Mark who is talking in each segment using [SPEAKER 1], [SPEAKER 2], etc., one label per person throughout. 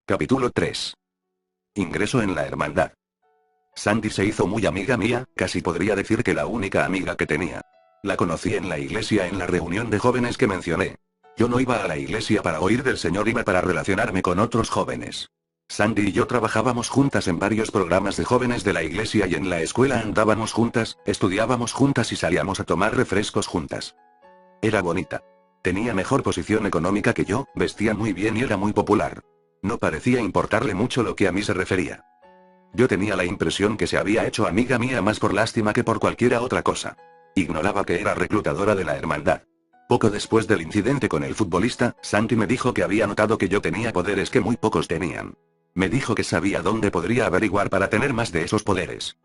[SPEAKER 1] Capítulo 3. Ingreso en la hermandad. Sandy se hizo muy amiga mía, casi podría decir que la única amiga que tenía. La conocí en la iglesia en la reunión de jóvenes que mencioné. Yo no iba a la iglesia para oír del Señor, iba para relacionarme con otros jóvenes. Sandy y yo trabajábamos juntas en varios programas de jóvenes de la iglesia y en la escuela andábamos juntas, estudiábamos juntas y salíamos a tomar refrescos juntas. Era bonita. Tenía mejor posición económica que yo, vestía muy bien y era muy popular. No parecía importarle mucho lo que a mí se refería. Yo tenía la impresión que se había hecho amiga mía más por lástima que por cualquiera otra cosa. Ignoraba que era reclutadora de la hermandad. Poco después del incidente con el futbolista, Sandy me dijo que había notado que yo tenía poderes que muy pocos tenían. Me dijo que sabía dónde podría averiguar para tener más de esos poderes.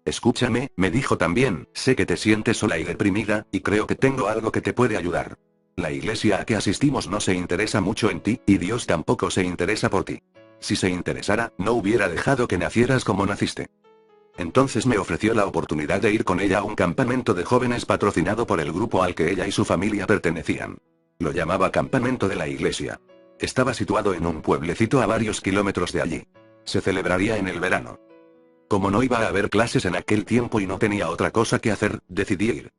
[SPEAKER 1] Escúchame, me dijo también, sé que te sientes sola y deprimida, y creo que tengo algo que te puede ayudar. La iglesia a que asistimos no se interesa mucho en ti, y Dios tampoco se interesa por ti. Si se interesara, no hubiera dejado que nacieras como naciste. Entonces me ofreció la oportunidad de ir con ella a un campamento de jóvenes patrocinado por el grupo al que ella y su familia pertenecían. Lo llamaba Campamento de la Iglesia. Estaba situado en un pueblecito a varios kilómetros de allí. Se celebraría en el verano. Como no iba a haber clases en aquel tiempo y no tenía otra cosa que hacer, decidí ir.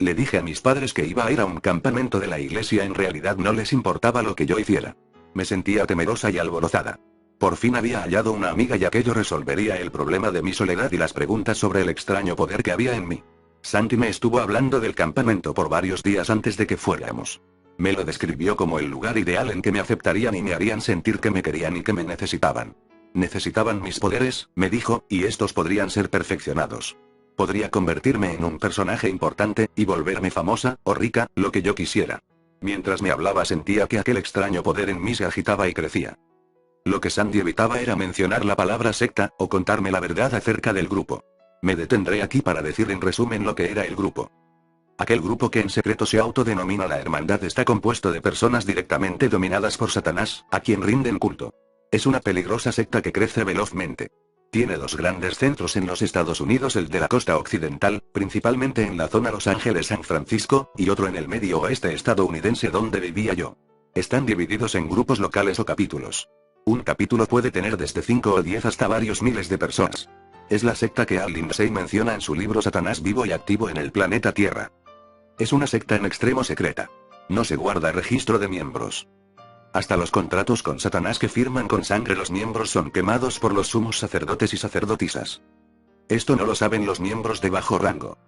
[SPEAKER 1] Le dije a mis padres que iba a ir a un campamento de la iglesia, en realidad no les importaba lo que yo hiciera. Me sentía temerosa y alborozada. Por fin había hallado una amiga y aquello resolvería el problema de mi soledad y las preguntas sobre el extraño poder que había en mí. Sandy me estuvo hablando del campamento por varios días antes de que fuéramos. Me lo describió como el lugar ideal en que me aceptarían y me harían sentir que me querían y que me necesitaban. Necesitaban mis poderes, me dijo, y estos podrían ser perfeccionados. Podría convertirme en un personaje importante, y volverme famosa, o rica, lo que yo quisiera. Mientras me hablaba sentía que aquel extraño poder en mí se agitaba y crecía. Lo que Sandy evitaba era mencionar la palabra secta, o contarme la verdad acerca del grupo. Me detendré aquí para decir en resumen lo que era el grupo. Aquel grupo que en secreto se autodenomina la Hermandad está compuesto de personas directamente dominadas por Satanás, a quien rinden culto. Es una peligrosa secta que crece velozmente. Tiene dos grandes centros en los Estados Unidos, el de la costa occidental, principalmente en la zona Los Ángeles-San Francisco, y otro en el medio oeste estadounidense donde vivía yo. Están divididos en grupos locales o capítulos. Un capítulo puede tener desde 5 o 10 hasta varios miles de personas. Es la secta que Al Lindsey menciona en su libro Satanás vivo y activo en el planeta Tierra. Es una secta en extremo secreta. No se guarda registro de miembros. Hasta los contratos con Satanás que firman con sangre los miembros son quemados por los sumos sacerdotes y sacerdotisas. Esto no lo saben los miembros de bajo rango.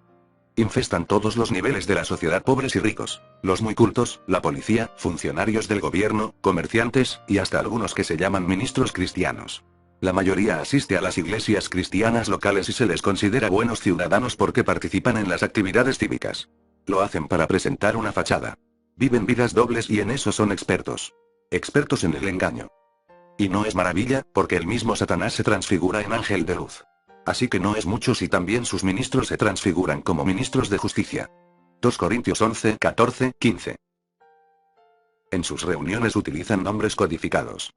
[SPEAKER 1] Infestan todos los niveles de la sociedad, pobres y ricos, los muy cultos, la policía, funcionarios del gobierno, comerciantes, y hasta algunos que se llaman ministros cristianos. La mayoría asiste a las iglesias cristianas locales y se les considera buenos ciudadanos porque participan en las actividades cívicas. Lo hacen para presentar una fachada. Viven vidas dobles y en eso son expertos. Expertos en el engaño. Y no es maravilla, porque el mismo Satanás se transfigura en ángel de luz. Así que no es mucho si también sus ministros se transfiguran como ministros de justicia. 2 Corintios 11, 14, 15. En sus reuniones utilizan nombres codificados.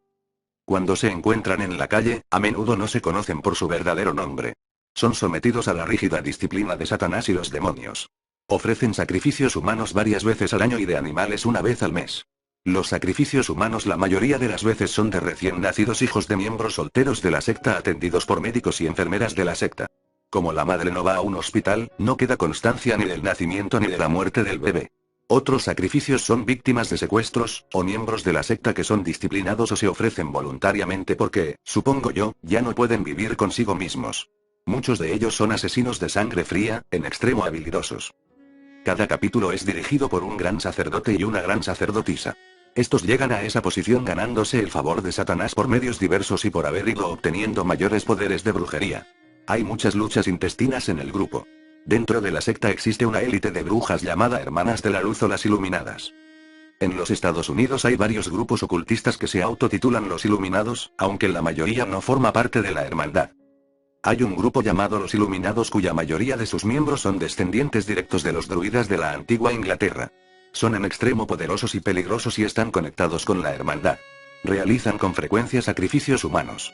[SPEAKER 1] Cuando se encuentran en la calle, a menudo no se conocen por su verdadero nombre. Son sometidos a la rígida disciplina de Satanás y los demonios. Ofrecen sacrificios humanos varias veces al año y de animales una vez al mes. Los sacrificios humanos la mayoría de las veces son de recién nacidos hijos de miembros solteros de la secta atendidos por médicos y enfermeras de la secta. Como la madre no va a un hospital, no queda constancia ni del nacimiento ni de la muerte del bebé. Otros sacrificios son víctimas de secuestros, o miembros de la secta que son disciplinados o se ofrecen voluntariamente porque, supongo yo, ya no pueden vivir consigo mismos. Muchos de ellos son asesinos de sangre fría, en extremo habilidosos. Cada capítulo es dirigido por un gran sacerdote y una gran sacerdotisa. Estos llegan a esa posición ganándose el favor de Satanás por medios diversos y por haber ido obteniendo mayores poderes de brujería. Hay muchas luchas intestinas en el grupo. Dentro de la secta existe una élite de brujas llamada Hermanas de la Luz o las Iluminadas. En los Estados Unidos hay varios grupos ocultistas que se autotitulan los Iluminados, aunque la mayoría no forma parte de la hermandad. Hay un grupo llamado los Iluminados cuya mayoría de sus miembros son descendientes directos de los druidas de la antigua Inglaterra. Son en extremo poderosos y peligrosos y están conectados con la hermandad. Realizan con frecuencia sacrificios humanos.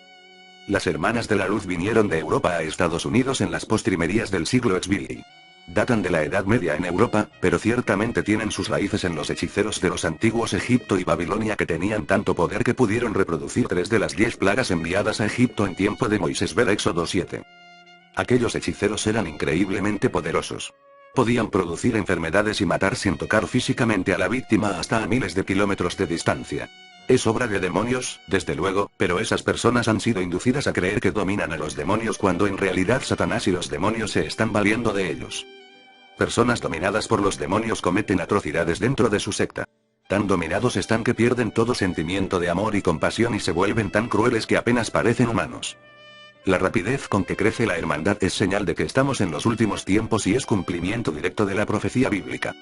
[SPEAKER 1] Las Hermanas de la Luz vinieron de Europa a Estados Unidos en las postrimerías del siglo XVI. Datan de la Edad Media en Europa, pero ciertamente tienen sus raíces en los hechiceros de los antiguos Egipto y Babilonia que tenían tanto poder que pudieron reproducir 3 de las 10 plagas enviadas a Egipto en tiempo de Moisés. Ver Éxodo 7. Aquellos hechiceros eran increíblemente poderosos. Podían producir enfermedades y matar sin tocar físicamente a la víctima hasta a miles de kilómetros de distancia. Es obra de demonios, desde luego, pero esas personas han sido inducidas a creer que dominan a los demonios cuando en realidad Satanás y los demonios se están valiendo de ellos. Personas dominadas por los demonios cometen atrocidades dentro de su secta. Tan dominados están que pierden todo sentimiento de amor y compasión y se vuelven tan crueles que apenas parecen humanos. La rapidez con que crece la hermandad es señal de que estamos en los últimos tiempos y es cumplimiento directo de la profecía bíblica.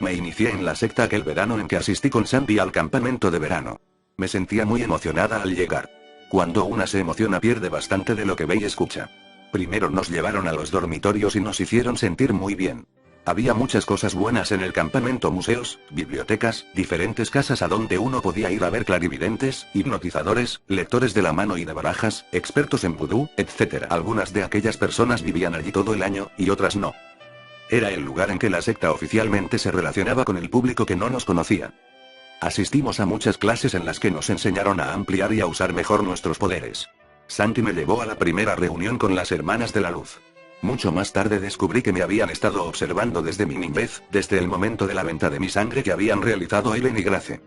[SPEAKER 1] Me inicié en la secta aquel verano en que asistí con Sandy al campamento de verano. Me sentía muy emocionada al llegar. Cuando una se emociona pierde bastante de lo que ve y escucha. Primero nos llevaron a los dormitorios y nos hicieron sentir muy bien. Había muchas cosas buenas en el campamento: museos, bibliotecas, diferentes casas a donde uno podía ir a ver clarividentes, hipnotizadores, lectores de la mano y de barajas, expertos en vudú, etc. Algunas de aquellas personas vivían allí todo el año, y otras no. Era el lugar en que la secta oficialmente se relacionaba con el público que no nos conocía. Asistimos a muchas clases en las que nos enseñaron a ampliar y a usar mejor nuestros poderes. Santi me llevó a la primera reunión con las Hermanas de la Luz. Mucho más tarde descubrí que me habían estado observando desde mi niñez, desde el momento de la venta de mi sangre que habían realizado Ellen y Grace.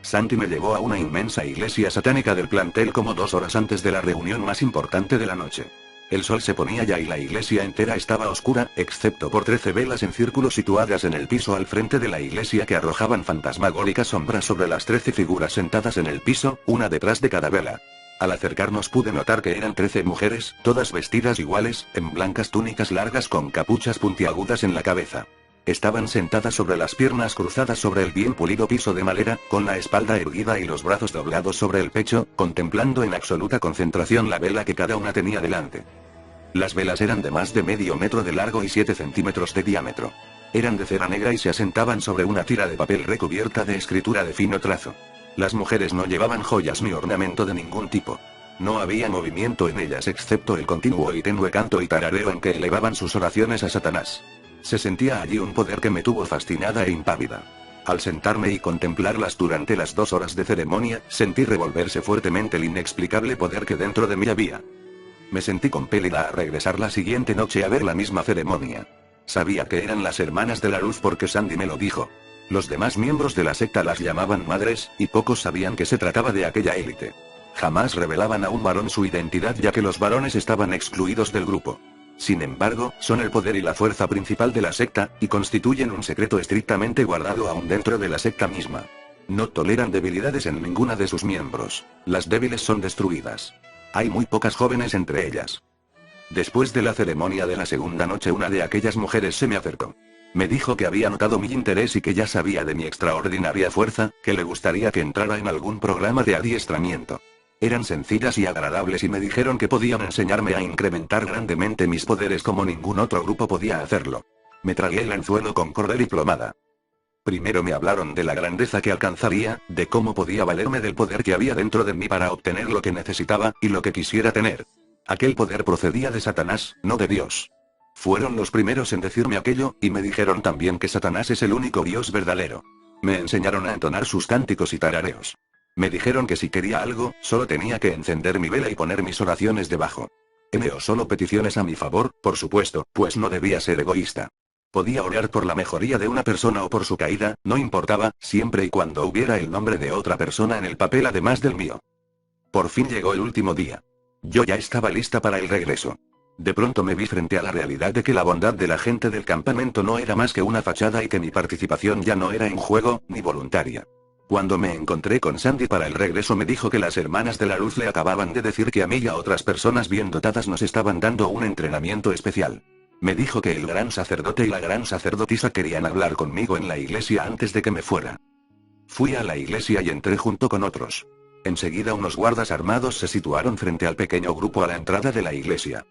[SPEAKER 1] Santi me llevó a una inmensa iglesia satánica del plantel como 2 horas antes de la reunión más importante de la noche. El sol se ponía ya y la iglesia entera estaba oscura, excepto por 13 velas en círculo situadas en el piso al frente de la iglesia que arrojaban fantasmagóricas sombras sobre las 13 figuras sentadas en el piso, una detrás de cada vela. Al acercarnos pude notar que eran 13 mujeres, todas vestidas iguales, en blancas túnicas largas con capuchas puntiagudas en la cabeza. Estaban sentadas sobre las piernas cruzadas sobre el bien pulido piso de madera, con la espalda erguida y los brazos doblados sobre el pecho, contemplando en absoluta concentración la vela que cada una tenía delante. Las velas eran de más de medio metro de largo y 7 centímetros de diámetro. Eran de cera negra y se asentaban sobre una tira de papel recubierta de escritura de fino trazo. Las mujeres no llevaban joyas ni ornamento de ningún tipo. No había movimiento en ellas excepto el continuo y tenue canto y tarareo en que elevaban sus oraciones a Satanás. Se sentía allí un poder que me tuvo fascinada e impávida. Al sentarme y contemplarlas durante las 2 horas de ceremonia, sentí revolverse fuertemente el inexplicable poder que dentro de mí había. Me sentí compelida a regresar la siguiente noche a ver la misma ceremonia. Sabía que eran las Hermanas de la Luz porque Sandy me lo dijo. Los demás miembros de la secta las llamaban madres, y pocos sabían que se trataba de aquella élite. Jamás revelaban a un varón su identidad ya que los varones estaban excluidos del grupo. Sin embargo, son el poder y la fuerza principal de la secta, y constituyen un secreto estrictamente guardado aún dentro de la secta misma. No toleran debilidades en ninguna de sus miembros. Las débiles son destruidas. Hay muy pocas jóvenes entre ellas. Después de la ceremonia de la segunda noche, una de aquellas mujeres se me acercó. Me dijo que había notado mi interés y que ya sabía de mi extraordinaria fuerza, que le gustaría que entrara en algún programa de adiestramiento. Eran sencillas y agradables y me dijeron que podían enseñarme a incrementar grandemente mis poderes como ningún otro grupo podía hacerlo. Me tragué el anzuelo con cordel y plomada. Primero me hablaron de la grandeza que alcanzaría, de cómo podía valerme del poder que había dentro de mí para obtener lo que necesitaba, y lo que quisiera tener. Aquel poder procedía de Satanás, no de Dios. Fueron los primeros en decirme aquello, y me dijeron también que Satanás es el único Dios verdadero. Me enseñaron a entonar sus cánticos y tarareos. Me dijeron que si quería algo, solo tenía que encender mi vela y poner mis oraciones debajo. Envió solo peticiones a mi favor, por supuesto, pues no debía ser egoísta. Podía orar por la mejoría de una persona o por su caída, no importaba, siempre y cuando hubiera el nombre de otra persona en el papel además del mío. Por fin llegó el último día. Yo ya estaba lista para el regreso. De pronto me vi frente a la realidad de que la bondad de la gente del campamento no era más que una fachada y que mi participación ya no era en juego, ni voluntaria. Cuando me encontré con Sandy para el regreso me dijo que las Hermanas de la Luz le acababan de decir que a mí y a otras personas bien dotadas nos estaban dando un entrenamiento especial. Me dijo que el gran sacerdote y la gran sacerdotisa querían hablar conmigo en la iglesia antes de que me fuera. Fui a la iglesia y entré junto con otros. Enseguida unos guardas armados se situaron frente al pequeño grupo a la entrada de la iglesia.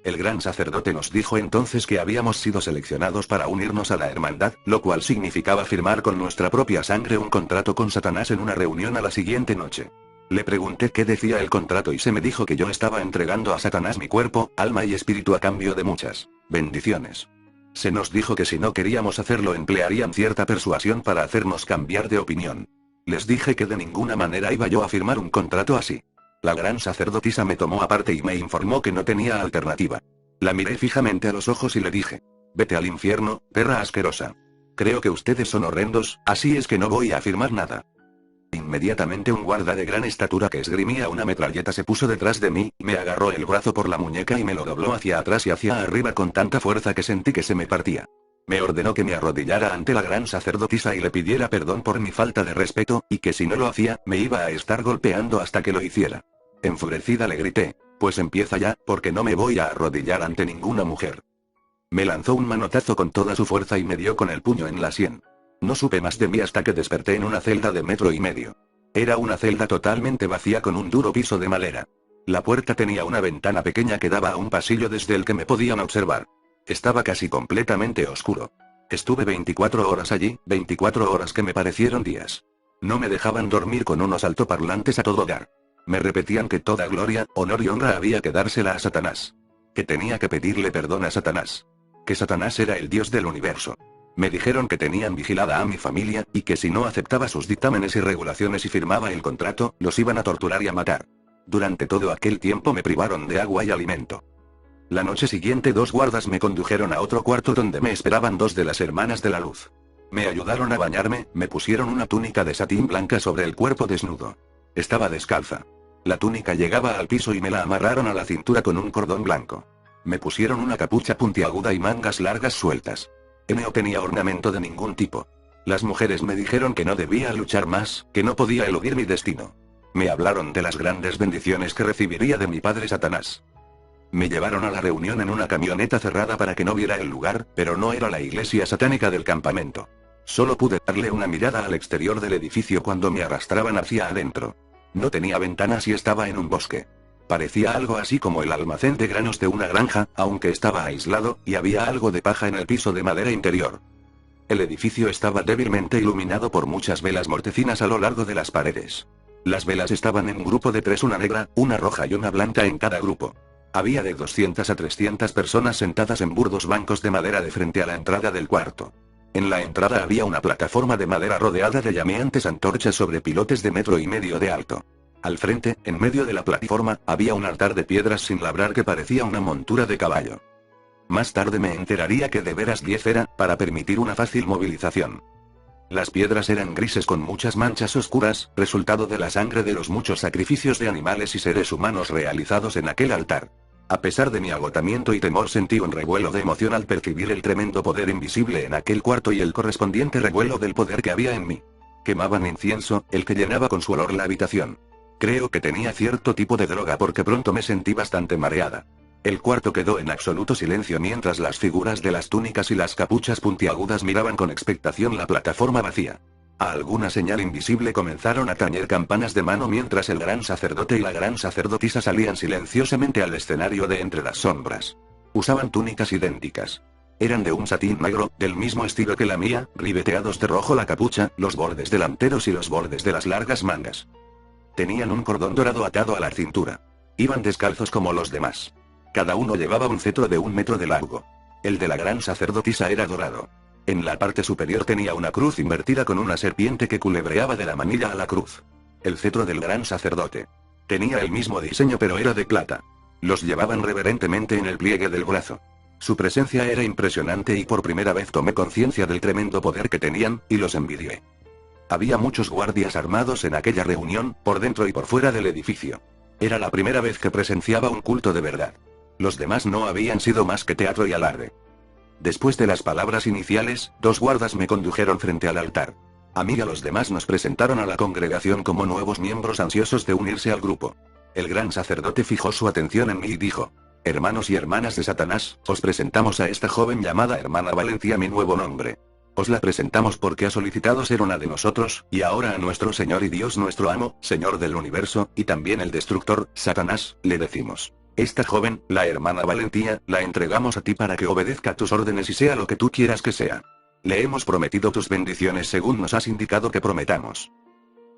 [SPEAKER 1] El gran sacerdote nos dijo entonces que habíamos sido seleccionados para unirnos a la hermandad, lo cual significaba firmar con nuestra propia sangre un contrato con Satanás en una reunión a la siguiente noche. Le pregunté qué decía el contrato y se me dijo que yo estaba entregando a Satanás mi cuerpo, alma y espíritu a cambio de muchas bendiciones. Se nos dijo que si no queríamos hacerlo emplearían cierta persuasión para hacernos cambiar de opinión. Les dije que de ninguna manera iba yo a firmar un contrato así. La gran sacerdotisa me tomó aparte y me informó que no tenía alternativa. La miré fijamente a los ojos y le dije: vete al infierno, perra asquerosa. Creo que ustedes son horrendos, así es que no voy a firmar nada. Inmediatamente un guarda de gran estatura que esgrimía una metralleta se puso detrás de mí, me agarró el brazo por la muñeca y me lo dobló hacia atrás y hacia arriba con tanta fuerza que sentí que se me partía. Me ordenó que me arrodillara ante la gran sacerdotisa y le pidiera perdón por mi falta de respeto, y que si no lo hacía, me iba a estar golpeando hasta que lo hiciera. Enfurecida le grité: pues empieza ya, porque no me voy a arrodillar ante ninguna mujer. Me lanzó un manotazo con toda su fuerza y me dio con el puño en la sien. No supe más de mí hasta que desperté en una celda de 1,5 metros. Era una celda totalmente vacía con un duro piso de madera. La puerta tenía una ventana pequeña que daba a un pasillo desde el que me podían observar. Estaba casi completamente oscuro. Estuve 24 horas allí, 24 horas que me parecieron días. No me dejaban dormir con unos altoparlantes a todo dar. Me repetían que toda gloria, honor y honra había que dársela a Satanás. Que tenía que pedirle perdón a Satanás. Que Satanás era el dios del universo. Me dijeron que tenían vigilada a mi familia, y que si no aceptaba sus dictámenes y regulaciones y firmaba el contrato, los iban a torturar y a matar. Durante todo aquel tiempo me privaron de agua y alimento. La noche siguiente 2 guardas me condujeron a otro cuarto donde me esperaban 2 de las hermanas de la luz. Me ayudaron a bañarme, me pusieron una túnica de satín blanca sobre el cuerpo desnudo. Estaba descalza. La túnica llegaba al piso y me la amarraron a la cintura con un cordón blanco. Me pusieron una capucha puntiaguda y mangas largas sueltas. No tenía ornamento de ningún tipo. Las mujeres me dijeron que no debía luchar más, que no podía eludir mi destino. Me hablaron de las grandes bendiciones que recibiría de mi padre Satanás. Me llevaron a la reunión en una camioneta cerrada para que no viera el lugar, pero no era la iglesia satánica del campamento. Solo pude darle una mirada al exterior del edificio cuando me arrastraban hacia adentro. No tenía ventanas y estaba en un bosque. Parecía algo así como el almacén de granos de una granja, aunque estaba aislado, y había algo de paja en el piso de madera interior. El edificio estaba débilmente iluminado por muchas velas mortecinas a lo largo de las paredes. Las velas estaban en un grupo de 3, una negra, una roja y una blanca en cada grupo. Había de 200 a 300 personas sentadas en burdos bancos de madera de frente a la entrada del cuarto. En la entrada había una plataforma de madera rodeada de llameantes antorchas sobre pilotes de 1,5 metros de alto. Al frente, en medio de la plataforma, había un altar de piedras sin labrar que parecía una montura de caballo. Más tarde me enteraría que de veras 10 era, para permitir una fácil movilización. Las piedras eran grises con muchas manchas oscuras, resultado de la sangre de los muchos sacrificios de animales y seres humanos realizados en aquel altar. A pesar de mi agotamiento y temor sentí un revuelo de emoción al percibir el tremendo poder invisible en aquel cuarto y el correspondiente revuelo del poder que había en mí. Quemaban incienso, el que llenaba con su olor la habitación. Creo que tenía cierto tipo de droga porque pronto me sentí bastante mareada. El cuarto quedó en absoluto silencio mientras las figuras de las túnicas y las capuchas puntiagudas miraban con expectación la plataforma vacía. A alguna señal invisible comenzaron a tañer campanas de mano mientras el gran sacerdote y la gran sacerdotisa salían silenciosamente al escenario de entre las sombras. Usaban túnicas idénticas. Eran de un satín negro, del mismo estilo que la mía, ribeteados de rojo la capucha, los bordes delanteros y los bordes de las largas mangas. Tenían un cordón dorado atado a la cintura. Iban descalzos como los demás. Cada uno llevaba un cetro de 1 metro de largo. El de la gran sacerdotisa era dorado. En la parte superior tenía una cruz invertida con una serpiente que culebreaba de la manilla a la cruz. El cetro del gran sacerdote. Tenía el mismo diseño pero era de plata. Los llevaban reverentemente en el pliegue del brazo. Su presencia era impresionante y por primera vez tomé conciencia del tremendo poder que tenían, y los envidié. Había muchos guardias armados en aquella reunión, por dentro y por fuera del edificio. Era la primera vez que presenciaba un culto de verdad. Los demás no habían sido más que teatro y alarde. Después de las palabras iniciales, 2 guardas me condujeron frente al altar. A mí y a los demás nos presentaron a la congregación como nuevos miembros ansiosos de unirse al grupo. El gran sacerdote fijó su atención en mí y dijo: hermanos y hermanas de Satanás, os presentamos a esta joven llamada Hermana Valencia, mi nuevo nombre. Os la presentamos porque ha solicitado ser una de nosotros, y ahora a nuestro Señor y Dios nuestro amo, Señor del universo, y también el destructor, Satanás, le decimos: esta joven, la hermana Valentía, la entregamos a ti para que obedezca tus órdenes y sea lo que tú quieras que sea. Le hemos prometido tus bendiciones según nos has indicado que prometamos.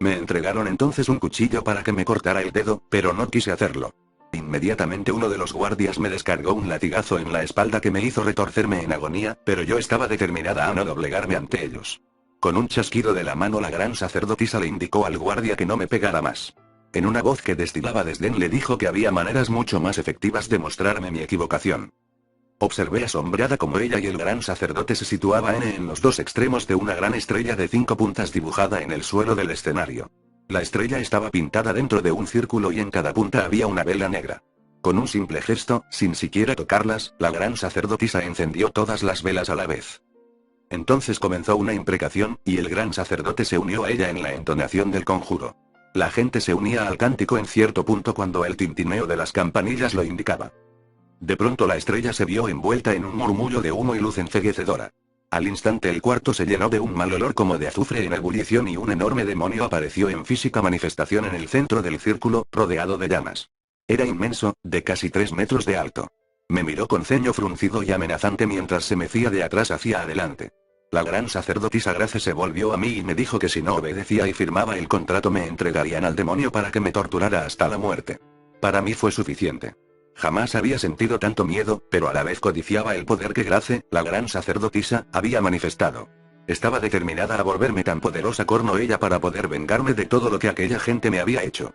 [SPEAKER 1] Me entregaron entonces un cuchillo para que me cortara el dedo, pero no quise hacerlo. Inmediatamente uno de los guardias me descargó un latigazo en la espalda que me hizo retorcerme en agonía, pero yo estaba determinada a no doblegarme ante ellos. Con un chasquido de la mano la gran sacerdotisa le indicó al guardia que no me pegara más. En una voz que destilaba desdén le dijo que había maneras mucho más efectivas de mostrarme mi equivocación. Observé asombrada como ella y el gran sacerdote se situaban en los dos extremos de una gran estrella de 5 puntas dibujada en el suelo del escenario. La estrella estaba pintada dentro de un círculo y en cada punta había una vela negra. Con un simple gesto, sin siquiera tocarlas, la gran sacerdotisa encendió todas las velas a la vez. Entonces comenzó una imprecación, y el gran sacerdote se unió a ella en la entonación del conjuro. La gente se unía al cántico en cierto punto cuando el tintineo de las campanillas lo indicaba. De pronto la estrella se vio envuelta en un murmullo de humo y luz enceguecedora. Al instante el cuarto se llenó de un mal olor como de azufre en ebullición y un enorme demonio apareció en física manifestación en el centro del círculo, rodeado de llamas. Era inmenso, de casi 3 metros de alto. Me miró con ceño fruncido y amenazante mientras se mecía de atrás hacia adelante. La gran sacerdotisa Grace se volvió a mí y me dijo que si no obedecía y firmaba el contrato me entregarían al demonio para que me torturara hasta la muerte. Para mí fue suficiente. Jamás había sentido tanto miedo, pero a la vez codiciaba el poder que Grace, la gran sacerdotisa, había manifestado. Estaba determinada a volverme tan poderosa como ella para poder vengarme de todo lo que aquella gente me había hecho.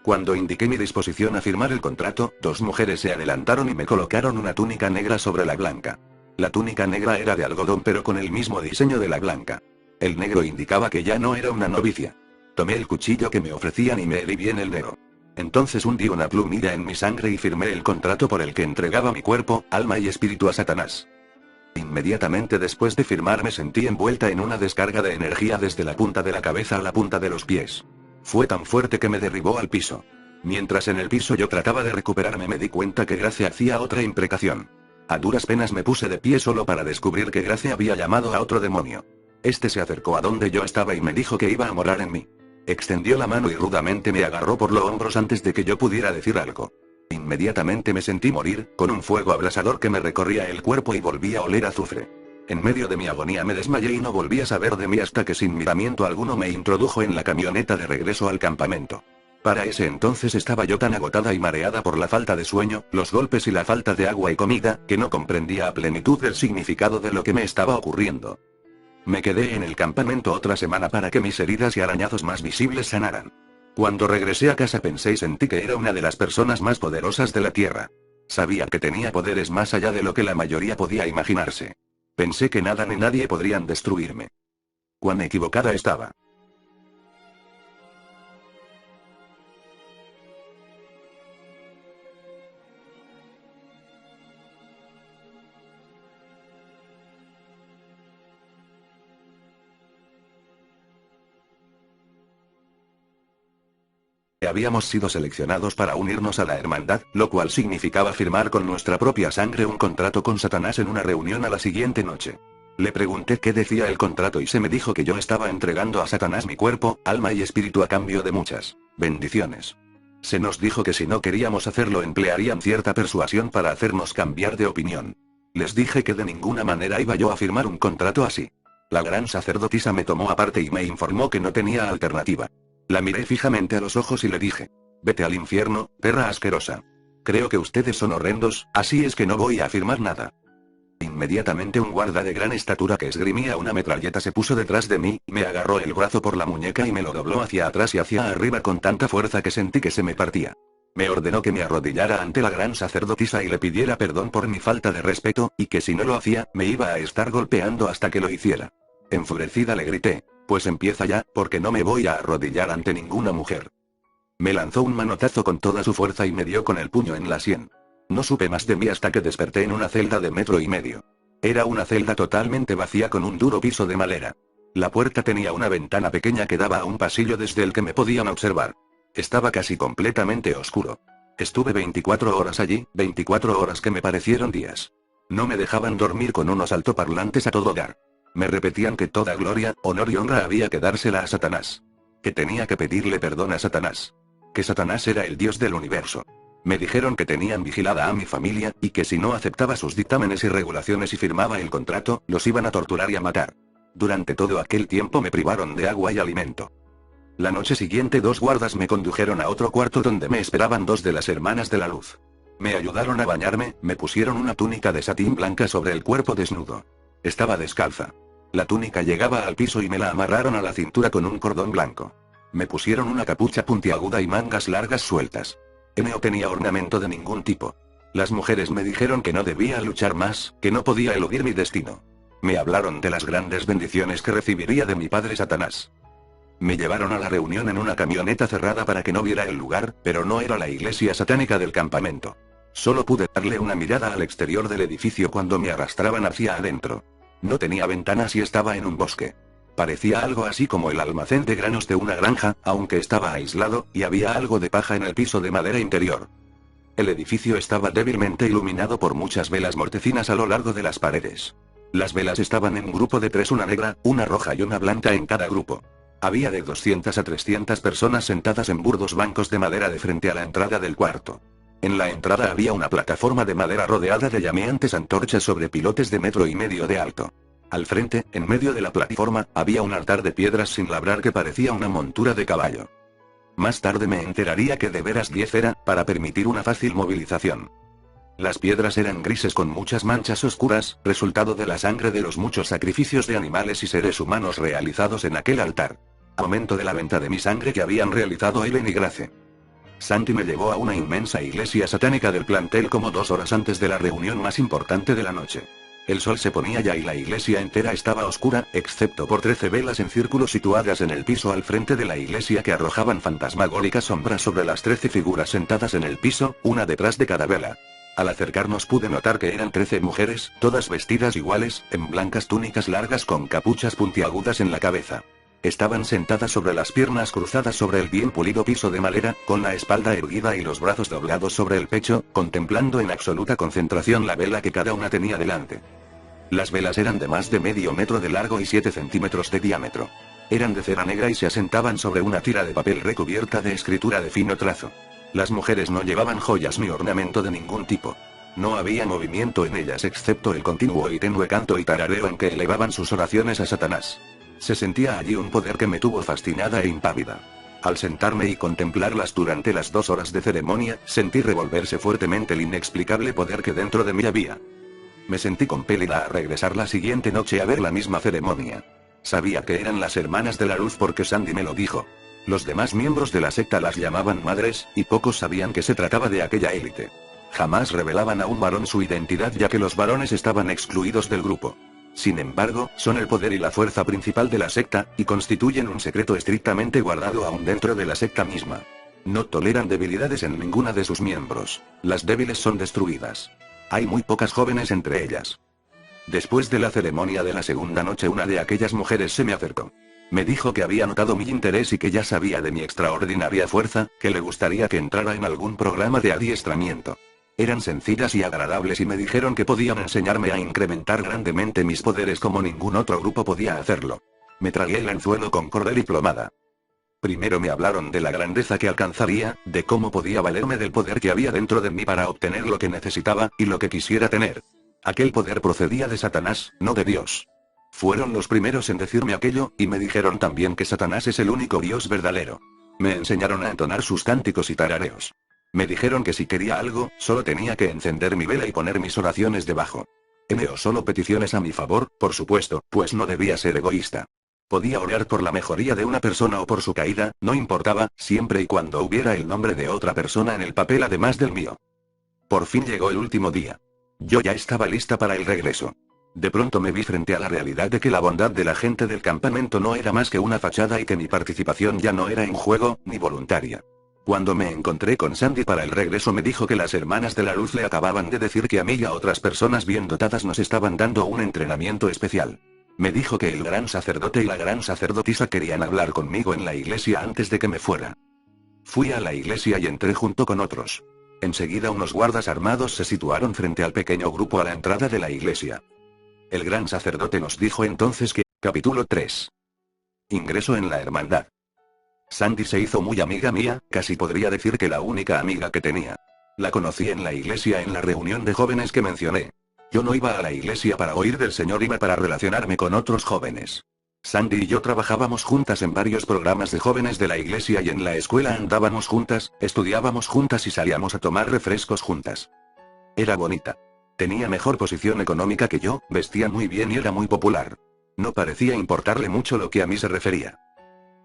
[SPEAKER 1] Cuando indiqué mi disposición a firmar el contrato, 2 mujeres se adelantaron y me colocaron una túnica negra sobre la blanca. La túnica negra era de algodón pero con el mismo diseño de la blanca. El negro indicaba que ya no era una novicia. Tomé el cuchillo que me ofrecían y me herí bien el dedo. Entonces hundí una plumilla en mi sangre y firmé el contrato por el que entregaba mi cuerpo, alma y espíritu a Satanás. Inmediatamente después de firmar me sentí envuelta en una descarga de energía desde la punta de la cabeza a la punta de los pies. Fue tan fuerte que me derribó al piso. Mientras en el piso yo trataba de recuperarme me di cuenta que Grace hacía otra imprecación. A duras penas me puse de pie solo para descubrir que Grace había llamado a otro demonio. Este se acercó a donde yo estaba y me dijo que iba a morar en mí. Extendió la mano y rudamente me agarró por los hombros antes de que yo pudiera decir algo. Inmediatamente me sentí morir, con un fuego abrasador que me recorría el cuerpo y volví a oler azufre. En medio de mi agonía me desmayé y no volví a saber de mí hasta que sin miramiento alguno me introdujo en la camioneta de regreso al campamento. Para ese entonces estaba yo tan agotada y mareada por la falta de sueño, los golpes y la falta de agua y comida, que no comprendía a plenitud el significado de lo que me estaba ocurriendo. Me quedé en el campamento otra semana para que mis heridas y arañazos más visibles sanaran. Cuando regresé a casa pensé y sentí que era una de las personas más poderosas de la Tierra. Sabía que tenía poderes más allá de lo que la mayoría podía imaginarse. Pensé que nada ni nadie podrían destruirme. Cuán equivocada estaba. Habíamos sido seleccionados para unirnos a la hermandad, lo cual significaba firmar con nuestra propia sangre un contrato con Satanás en una reunión a la siguiente noche. Le pregunté qué decía el contrato y se me dijo que yo estaba entregando a Satanás mi cuerpo, alma y espíritu a cambio de muchas bendiciones. Se nos dijo que si no queríamos hacerlo emplearían cierta persuasión para hacernos cambiar de opinión. Les dije que de ninguna manera iba yo a firmar un contrato así. La gran sacerdotisa me tomó aparte y me informó que no tenía alternativa. La miré fijamente a los ojos y le dije: vete al infierno, perra asquerosa. Creo que ustedes son horrendos, así es que no voy a firmar nada. Inmediatamente un guarda de gran estatura que esgrimía una metralleta se puso detrás de mí, me agarró el brazo por la muñeca y me lo dobló hacia atrás y hacia arriba con tanta fuerza que sentí que se me partía. Me ordenó que me arrodillara ante la gran sacerdotisa y le pidiera perdón por mi falta de respeto, y que si no lo hacía, me iba a estar golpeando hasta que lo hiciera. Enfurecida le grité: pues empieza ya, porque no me voy a arrodillar ante ninguna mujer. Me lanzó un manotazo con toda su fuerza y me dio con el puño en la sien. No supe más de mí hasta que desperté en una celda de 1,5 metros. Era una celda totalmente vacía con un duro piso de madera. La puerta tenía una ventana pequeña que daba a un pasillo desde el que me podían observar. Estaba casi completamente oscuro. Estuve 24 horas allí, 24 horas que me parecieron días. No me dejaban dormir con unos altoparlantes a todo dar. Me repetían que toda gloria, honor y honra había que dársela a Satanás. Que tenía que pedirle perdón a Satanás. Que Satanás era el dios del universo. Me dijeron que tenían vigilada a mi familia, y que si no aceptaba sus dictámenes y regulaciones y firmaba el contrato, los iban a torturar y a matar. Durante todo aquel tiempo me privaron de agua y alimento. La noche siguiente 2 guardas me condujeron a otro cuarto donde me esperaban 2 de las hermanas de la luz. Me ayudaron a bañarme, me pusieron una túnica de satín blanca sobre el cuerpo desnudo. Estaba descalza. La túnica llegaba al piso y me la amarraron a la cintura con un cordón blanco. Me pusieron una capucha puntiaguda y mangas largas sueltas. No tenía ornamento de ningún tipo. Las mujeres me dijeron que no debía luchar más, que no podía eludir mi destino. Me hablaron de las grandes bendiciones que recibiría de mi padre Satanás. Me llevaron a la reunión en una camioneta cerrada para que no viera el lugar, pero no era la iglesia satánica del campamento. Solo pude darle una mirada al exterior del edificio cuando me arrastraban hacia adentro. No tenía ventanas y estaba en un bosque. Parecía algo así como el almacén de granos de una granja, aunque estaba aislado, y había algo de paja en el piso de madera interior. El edificio estaba débilmente iluminado por muchas velas mortecinas a lo largo de las paredes. Las velas estaban en un grupo de 3, una negra, una roja y una blanca en cada grupo. Había de 200 a 300 personas sentadas en burdos bancos de madera de frente a la entrada del cuarto. En la entrada había una plataforma de madera rodeada de llameantes antorchas sobre pilotes de 1,5 metros de alto. Al frente, en medio de la plataforma, había un altar de piedras sin labrar que parecía una montura de caballo. Más tarde me enteraría que de veras 10 era, para permitir una fácil movilización. Las piedras eran grises con muchas manchas oscuras, resultado de la sangre de los muchos sacrificios de animales y seres humanos realizados en aquel altar. Momento de la venta de mi sangre que habían realizado Ellen y Grace. Santi me llevó a una inmensa iglesia satánica del plantel como 2 horas antes de la reunión más importante de la noche. El sol se ponía ya y la iglesia entera estaba oscura, excepto por 13 velas en círculo situadas en el piso al frente de la iglesia que arrojaban fantasmagóricas sombras sobre las 13 figuras sentadas en el piso, una detrás de cada vela. Al acercarnos pude notar que eran 13 mujeres, todas vestidas iguales, en blancas túnicas largas con capuchas puntiagudas en la cabeza. Estaban sentadas sobre las piernas cruzadas sobre el bien pulido piso de madera, con la espalda erguida y los brazos doblados sobre el pecho, contemplando en absoluta concentración la vela que cada una tenía delante. Las velas eran de más de medio metro de largo y 7 centímetros de diámetro. Eran de cera negra y se asentaban sobre una tira de papel recubierta de escritura de fino trazo. Las mujeres no llevaban joyas ni ornamento de ningún tipo. No había movimiento en ellas excepto el continuo y tenue canto y tarareo en que elevaban sus oraciones a Satanás. Se sentía allí un poder que me tuvo fascinada e impávida. Al sentarme y contemplarlas durante las 2 horas de ceremonia, sentí revolverse fuertemente el inexplicable poder que dentro de mí había. Me sentí compelida a regresar la siguiente noche a ver la misma ceremonia. Sabía que eran las hermanas de la luz porque Sandy me lo dijo. Los demás miembros de la secta las llamaban madres, y pocos sabían que se trataba de aquella élite. Jamás revelaban a un varón su identidad ya que los varones estaban excluidos del grupo. Sin embargo, son el poder y la fuerza principal de la secta, y constituyen un secreto estrictamente guardado aún dentro de la secta misma. No toleran debilidades en ninguna de sus miembros. Las débiles son destruidas. Hay muy pocas jóvenes entre ellas. Después de la ceremonia de la segunda noche, una de aquellas mujeres se me acercó. Me dijo que había notado mi interés y que ya sabía de mi extraordinaria fuerza, que le gustaría que entrara en algún programa de adiestramiento. Eran sencillas y agradables y me dijeron que podían enseñarme a incrementar grandemente mis poderes como ningún otro grupo podía hacerlo. Me tragué el anzuelo con cordel y plomada. Primero me hablaron de la grandeza que alcanzaría, de cómo podía valerme del poder que había dentro de mí para obtener lo que necesitaba, y lo que quisiera tener. Aquel poder procedía de Satanás, no de Dios. Fueron los primeros en decirme aquello, y me dijeron también que Satanás es el único Dios verdadero. Me enseñaron a entonar sus cánticos y tarareos. Me dijeron que si quería algo, solo tenía que encender mi vela y poner mis oraciones debajo. O solo peticiones a mi favor, por supuesto, pues no debía ser egoísta. Podía orar por la mejoría de una persona o por su caída, no importaba, siempre y cuando hubiera el nombre de otra persona en el papel además del mío. Por fin llegó el último día. Yo ya estaba lista para el regreso. De pronto me vi frente a la realidad de que la bondad de la gente del campamento no era más que una fachada y que mi participación ya no era en juego, ni voluntaria. Cuando me encontré con Sandy para el regreso me dijo que las hermanas de la luz le acababan de decir que a mí y a otras personas bien dotadas nos estaban dando un entrenamiento especial. Me dijo que el gran sacerdote y la gran sacerdotisa querían hablar conmigo en la iglesia antes de que me fuera. Fui a la iglesia y entré junto con otros. Enseguida unos guardas armados se situaron frente al pequeño grupo a la entrada de la iglesia. El gran sacerdote nos dijo entonces que, capítulo 3. Ingreso en la hermandad. Sandy se hizo muy amiga mía, casi podría decir que la única amiga que tenía. La conocí en la iglesia en la reunión de jóvenes que mencioné. Yo no iba a la iglesia para oír del Señor, iba para relacionarme con otros jóvenes. Sandy y yo trabajábamos juntas en varios programas de jóvenes de la iglesia y en la escuela andábamos juntas, estudiábamos juntas y salíamos a tomar refrescos juntas. Era bonita. Tenía mejor posición económica que yo, vestía muy bien y era muy popular. No parecía importarle mucho lo que a mí se refería.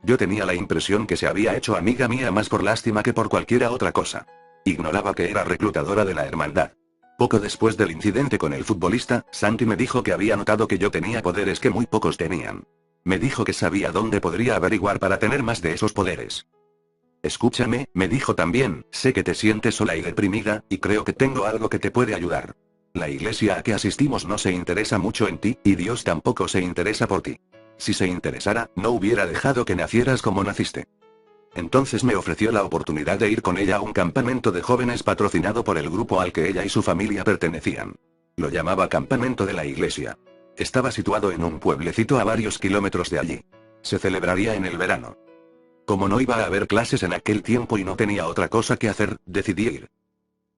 [SPEAKER 1] Yo tenía la impresión que se había hecho amiga mía más por lástima que por cualquiera otra cosa. Ignoraba que era reclutadora de la hermandad. Poco después del incidente con el futbolista, Sandy me dijo que había notado que yo tenía poderes que muy pocos tenían. Me dijo que sabía dónde podría averiguar para tener más de esos poderes. Escúchame, me dijo también, sé que te sientes sola y deprimida, y creo que tengo algo que te puede ayudar. La iglesia a que asistimos no se interesa mucho en ti, y Dios tampoco se interesa por ti. Si se interesara, no hubiera dejado que nacieras como naciste. Entonces me ofreció la oportunidad de ir con ella a un campamento de jóvenes patrocinado por el grupo al que ella y su familia pertenecían. Lo llamaba Campamento de la Iglesia. Estaba situado en un pueblecito a varios kilómetros de allí. Se celebraría en el verano. Como no iba a haber clases en aquel tiempo y no tenía otra cosa que hacer, decidí ir.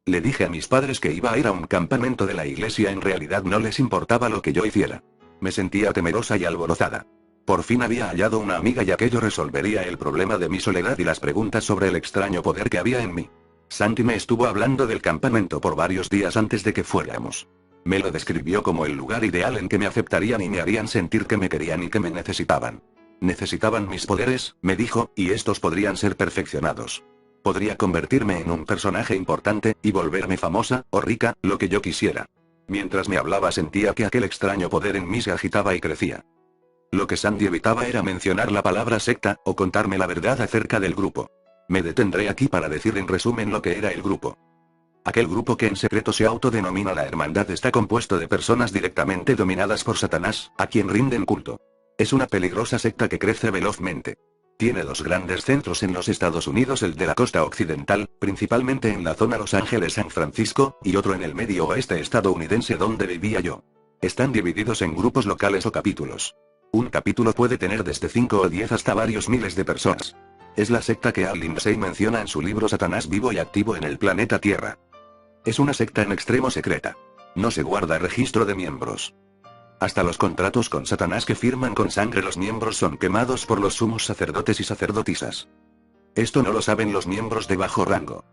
[SPEAKER 1] Le dije a mis padres que iba a ir a un campamento de la iglesia, en realidad no les importaba lo que yo hiciera. Me sentía temerosa y alborozada. Por fin había hallado una amiga y aquello resolvería el problema de mi soledad y las preguntas sobre el extraño poder que había en mí. Sandy me estuvo hablando del campamento por varios días antes de que fuéramos. Me lo describió como el lugar ideal en que me aceptarían y me harían sentir que me querían y que me necesitaban. Necesitaban mis poderes, me dijo, y estos podrían ser perfeccionados. Podría convertirme en un personaje importante, y volverme famosa, o rica, lo que yo quisiera. Mientras me hablaba sentía que aquel extraño poder en mí se agitaba y crecía. Lo que Sandy evitaba era mencionar la palabra secta, o contarme la verdad acerca del grupo. Me detendré aquí para decir en resumen lo que era el grupo. Aquel grupo que en secreto se autodenomina la Hermandad está compuesto de personas directamente dominadas por Satanás, a quien rinden culto. Es una peligrosa secta que crece velozmente. Tiene dos grandes centros en los Estados Unidos, el de la costa occidental, principalmente en la zona Los Ángeles-San Francisco, y otro en el medio oeste estadounidense donde vivía yo. Están divididos en grupos locales o capítulos. Un capítulo puede tener desde 5 o 10 hasta varios miles de personas. Es la secta que Al Lindsey menciona en su libro Satanás vivo y activo en el planeta Tierra. Es una secta en extremo secreta. No se guarda registro de miembros. Hasta los contratos con Satanás que firman con sangre los miembros son quemados por los sumos sacerdotes y sacerdotisas. Esto no lo saben los miembros de bajo rango.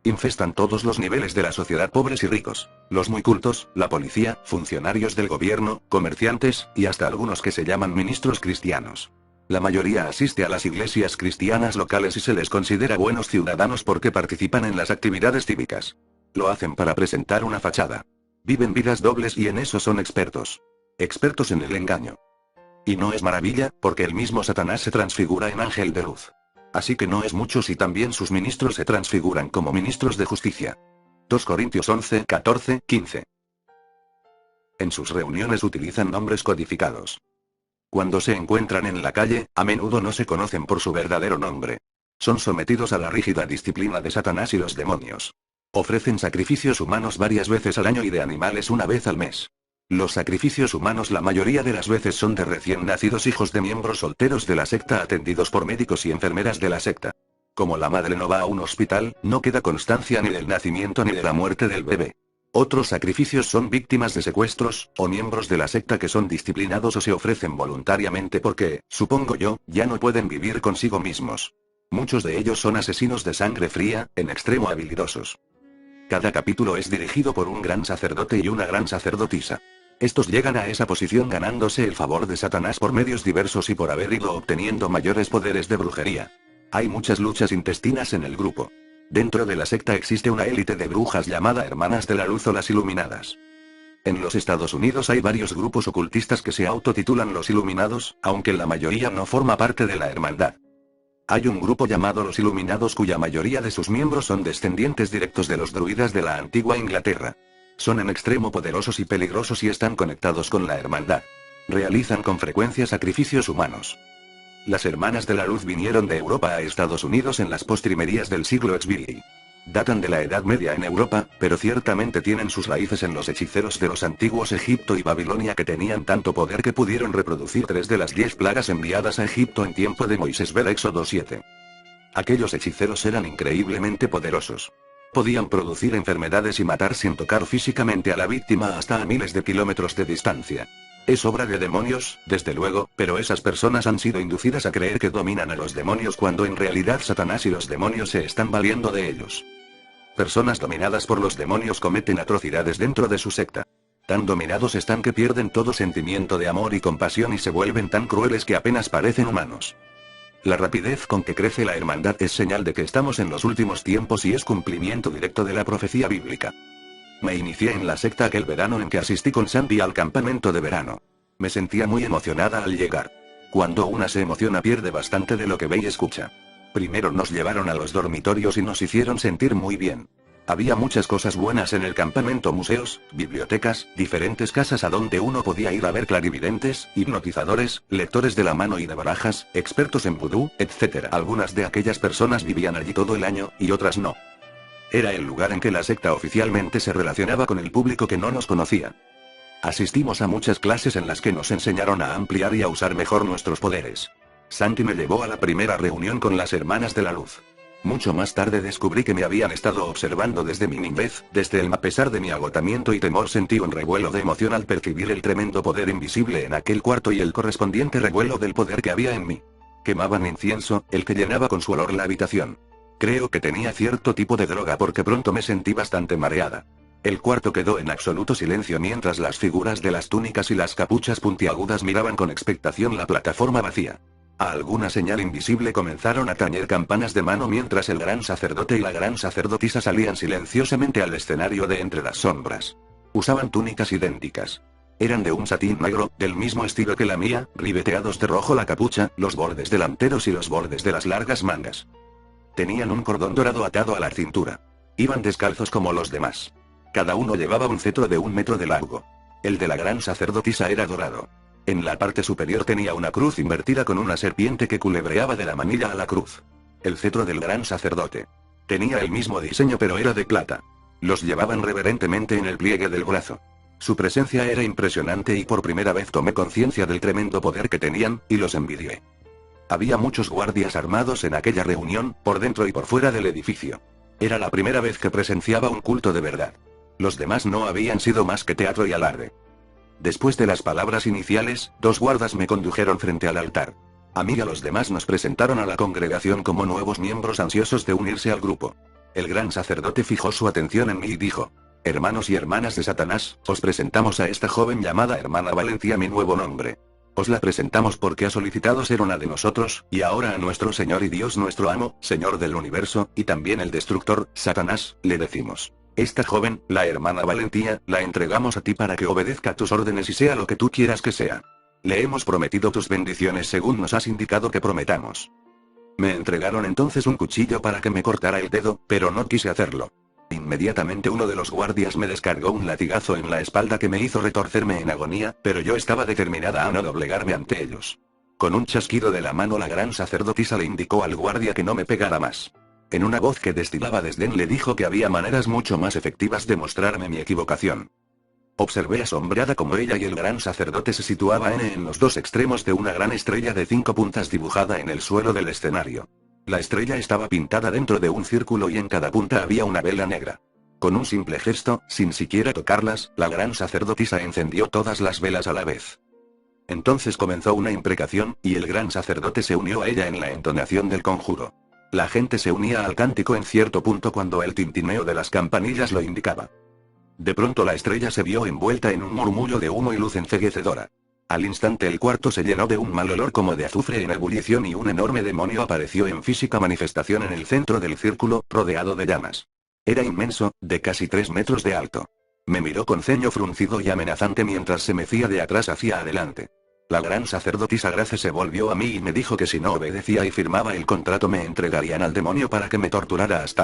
[SPEAKER 1] Infestan todos los niveles de la sociedad, pobres y ricos, los muy cultos, la policía, funcionarios del gobierno, comerciantes, y hasta algunos que se llaman ministros cristianos. La mayoría asiste a las iglesias cristianas locales y se les considera buenos ciudadanos porque participan en las actividades cívicas. Lo hacen para presentar una fachada. Viven vidas dobles y en eso son expertos. Expertos en el engaño. Y no es maravilla, porque el mismo Satanás se transfigura en ángel de luz. Así que no es mucho si también sus ministros se transfiguran como ministros de justicia. 2 Corintios 11, 14, 15. En sus reuniones utilizan nombres codificados. Cuando se encuentran en la calle, a menudo no se conocen por su verdadero nombre. Son sometidos a la rígida disciplina de Satanás y los demonios. Ofrecen sacrificios humanos varias veces al año y de animales una vez al mes. Los sacrificios humanos la mayoría de las veces son de recién nacidos hijos de miembros solteros de la secta atendidos por médicos y enfermeras de la secta. Como la madre no va a un hospital, no queda constancia ni del nacimiento ni de la muerte del bebé. Otros sacrificios son víctimas de secuestros, o miembros de la secta que son disciplinados o se ofrecen voluntariamente porque, supongo yo, ya no pueden vivir consigo mismos. Muchos de ellos son asesinos de sangre fría, en extremo habilidosos. Cada capítulo es dirigido por un gran sacerdote y una gran sacerdotisa. Estos llegan a esa posición ganándose el favor de Satanás por medios diversos y por haber ido obteniendo mayores poderes de brujería. Hay muchas luchas intestinas en el grupo. Dentro de la secta existe una élite de brujas llamada Hermanas de la Luz o las Iluminadas. En los Estados Unidos hay varios grupos ocultistas que se autotitulan los Iluminados, aunque la mayoría no forma parte de la hermandad. Hay un grupo llamado los Iluminados cuya mayoría de sus miembros son descendientes directos de los druidas de la antigua Inglaterra. Son en extremo poderosos y peligrosos y están conectados con la hermandad. Realizan con frecuencia sacrificios humanos. Las Hermanas de la Luz vinieron de Europa a Estados Unidos en las postrimerías del siglo XVI. Datan de la Edad Media en Europa, pero ciertamente tienen sus raíces en los hechiceros de los antiguos Egipto y Babilonia que tenían tanto poder que pudieron reproducir 3 de las 10 plagas enviadas a Egipto en tiempo de Moisés. Ver Éxodo 7. Aquellos hechiceros eran increíblemente poderosos. Podían producir enfermedades y matar sin tocar físicamente a la víctima hasta a miles de kilómetros de distancia. Es obra de demonios, desde luego, pero esas personas han sido inducidas a creer que dominan a los demonios cuando en realidad Satanás y los demonios se están valiendo de ellos. Personas dominadas por los demonios cometen atrocidades dentro de su secta. Tan dominados están que pierden todo sentimiento de amor y compasión y se vuelven tan crueles que apenas parecen humanos. La rapidez con que crece la hermandad es señal de que estamos en los últimos tiempos y es cumplimiento directo de la profecía bíblica. Me inicié en la secta aquel verano en que asistí con Sandy al campamento de verano. Me sentía muy emocionada al llegar. Cuando una se emociona pierde bastante de lo que ve y escucha. Primero nos llevaron a los dormitorios y nos hicieron sentir muy bien. Había muchas cosas buenas en el campamento: museos, bibliotecas, diferentes casas a donde uno podía ir a ver clarividentes, hipnotizadores, lectores de la mano y de barajas, expertos en vudú, etc. Algunas de aquellas personas vivían allí todo el año, y otras no. Era el lugar en que la secta oficialmente se relacionaba con el público que no nos conocía. Asistimos a muchas clases en las que nos enseñaron a ampliar y a usar mejor nuestros poderes. Santi me llevó a la primera reunión con las Hermanas de la Luz. Mucho más tarde descubrí que me habían estado observando desde mi niñez, a pesar de mi agotamiento y temor sentí un revuelo de emoción al percibir el tremendo poder invisible en aquel cuarto y el correspondiente revuelo del poder que había en mí. Quemaban incienso, el que llenaba con su olor la habitación. Creo que tenía cierto tipo de droga porque pronto me sentí bastante mareada. El cuarto quedó en absoluto silencio mientras las figuras de las túnicas y las capuchas puntiagudas miraban con expectación la plataforma vacía. A alguna señal invisible comenzaron a tañer campanas de mano mientras el gran sacerdote y la gran sacerdotisa salían silenciosamente al escenario de entre las sombras. Usaban túnicas idénticas. Eran de un satín negro, del mismo estilo que la mía, ribeteados de rojo la capucha, los bordes delanteros y los bordes de las largas mangas. Tenían un cordón dorado atado a la cintura. Iban descalzos como los demás. Cada uno llevaba un cetro de 1 metro de largo. El de la gran sacerdotisa era dorado. En la parte superior tenía una cruz invertida con una serpiente que culebreaba de la manilla a la cruz. El cetro del gran sacerdote. Tenía el mismo diseño pero era de plata. Los llevaban reverentemente en el pliegue del brazo. Su presencia era impresionante y por primera vez tomé conciencia del tremendo poder que tenían, y los envidié. Había muchos guardias armados en aquella reunión, por dentro y por fuera del edificio. Era la primera vez que presenciaba un culto de verdad. Los demás no habían sido más que teatro y alarde. Después de las palabras iniciales, 2 guardas me condujeron frente al altar. A mí y a los demás nos presentaron a la congregación como nuevos miembros ansiosos de unirse al grupo. El gran sacerdote fijó su atención en mí y dijo: hermanos y hermanas de Satanás, os presentamos a esta joven llamada Hermana Valentía, mi nuevo nombre. Os la presentamos porque ha solicitado ser una de nosotros, y ahora a nuestro Señor y Dios nuestro amo, Señor del universo, y también el destructor, Satanás, le decimos: esta joven, la Hermana Valentía, la entregamos a ti para que obedezca tus órdenes y sea lo que tú quieras que sea. Le hemos prometido tus bendiciones según nos has indicado que prometamos. Me entregaron entonces un cuchillo para que me cortara el dedo, pero no quise hacerlo. Inmediatamente uno de los guardias me descargó un latigazo en la espalda que me hizo retorcerme en agonía, pero yo estaba determinada a no doblegarme ante ellos. Con un chasquido de la mano la gran sacerdotisa le indicó al guardia que no me pegara más. En una voz que destilaba desdén le dijo que había maneras mucho más efectivas de mostrarme mi equivocación. Observé asombrada como ella y el gran sacerdote se situaban en los 2 extremos de una gran estrella de 5 puntas dibujada en el suelo del escenario. La estrella estaba pintada dentro de un círculo y en cada punta había una vela negra. Con un simple gesto, sin siquiera tocarlas, la gran sacerdotisa encendió todas las velas a la vez. Entonces comenzó una imprecación, y el gran sacerdote se unió a ella en la entonación del conjuro. La gente se unía al cántico en cierto punto cuando el tintineo de las campanillas lo indicaba. De pronto la estrella se vio envuelta en un murmullo de humo y luz enceguecedora. Al instante el cuarto se llenó de un mal olor como de azufre en ebullición y un enorme demonio apareció en física manifestación en el centro del círculo, rodeado de llamas. Era inmenso, de casi 3 metros de alto. Me miró con ceño fruncido y amenazante mientras se mecía de atrás hacia adelante. La gran sacerdotisa Grace se volvió a mí y me dijo que si no obedecía y firmaba el contrato me entregarían al demonio para que me torturara hasta la